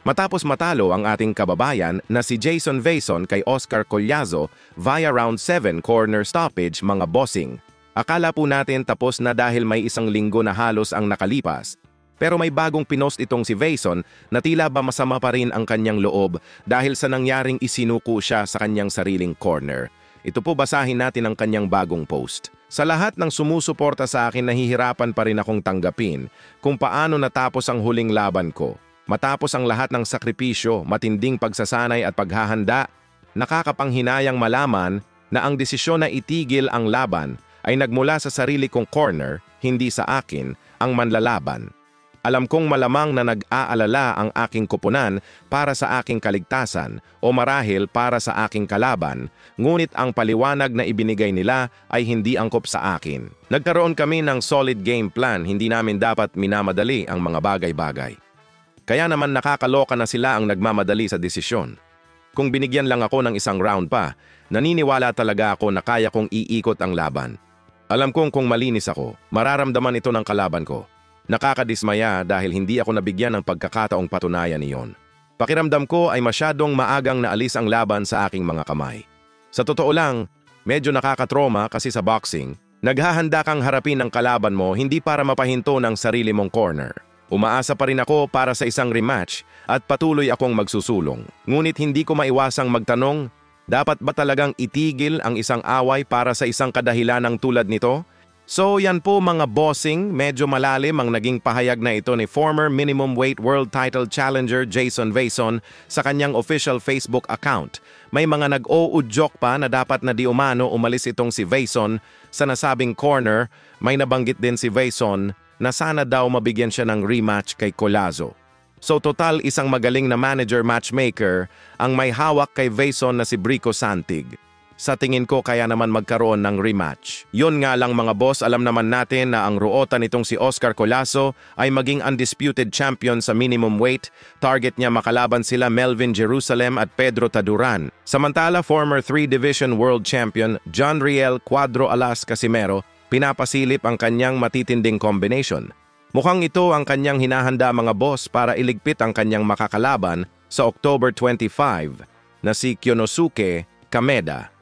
Matapos matalo ang ating kababayan na si Jason Vason kay Oscar Collazo via round 7 corner stoppage mga bossing. Akala po natin tapos na dahil may isang linggo na halos ang nakalipas. Pero may bagong pinost itong si Vason na tila ba masama pa rin ang kanyang loob dahil sa nangyaring isinuko siya sa kanyang sariling corner. Ito po basahin natin ang kanyang bagong post. Sa lahat ng sumusuporta sa akin, nahihirapan pa rin akong tanggapin kung paano natapos ang huling laban ko. Matapos ang lahat ng sakripisyo, matinding pagsasanay at paghahanda, nakakapanghinayang malaman na ang desisyon na itigil ang laban ay nagmula sa sarili kong corner, hindi sa akin, ang manlalaban. Alam kong malamang na nag-aalala ang aking koponan para sa aking kaligtasan o marahil para sa aking kalaban, ngunit ang paliwanag na ibinigay nila ay hindi angkop sa akin. Nagkaroon kami ng solid game plan, hindi namin dapat minamadali ang mga bagay-bagay. Kaya naman nakakaloka na sila ang nagmamadali sa desisyon. Kung binigyan lang ako ng isang round pa, naniniwala talaga ako na kaya kong iikot ang laban. Alam kong kung malinis ako, mararamdaman ito ng kalaban ko. Nakakadismaya dahil hindi ako nabigyan ng pagkakataong patunayan iyon. Pakiramdam ko ay masyadong maagang naalis ang laban sa aking mga kamay. Sa totoo lang, medyo nakakatroma kasi sa boxing, naghahanda kang harapin ang kalaban mo hindi para mapahinto ng sarili mong corner. Umaasa pa rin ako para sa isang rematch at patuloy akong magsusulong. Ngunit hindi ko maiwasang magtanong, dapat ba talagang itigil ang isang away para sa isang kadahilanang tulad nito? So yan po mga bossing, medyo malalim ang naging pahayag na ito ni former minimum weight world title challenger Jason Vason sa kanyang official Facebook account. May mga nag-o-udyok pa na dapat na di umano umalis itong si Vason sa nasabing corner. May nabanggit din si Vason na sana daw mabigyan siya ng rematch kay Collazo. So total isang magaling na manager matchmaker ang may hawak kay Vason na si Brico Santig. Sa tingin ko kaya naman magkaroon ng rematch. Yun nga lang mga boss, alam naman natin na ang ruota nitong si Oscar Collazo ay maging undisputed champion sa minimum weight. Target niya makalaban sila Melvin Jerusalem at Pedro Taduran. Samantala former 3-division world champion John Riel Cuadro Alas Casimero pinapasilip ang kanyang matitinding combination. Mukhang ito ang kanyang hinahanda mga boss para iligpit ang kanyang makakalaban sa October 25 na si Kyonosuke Kameda.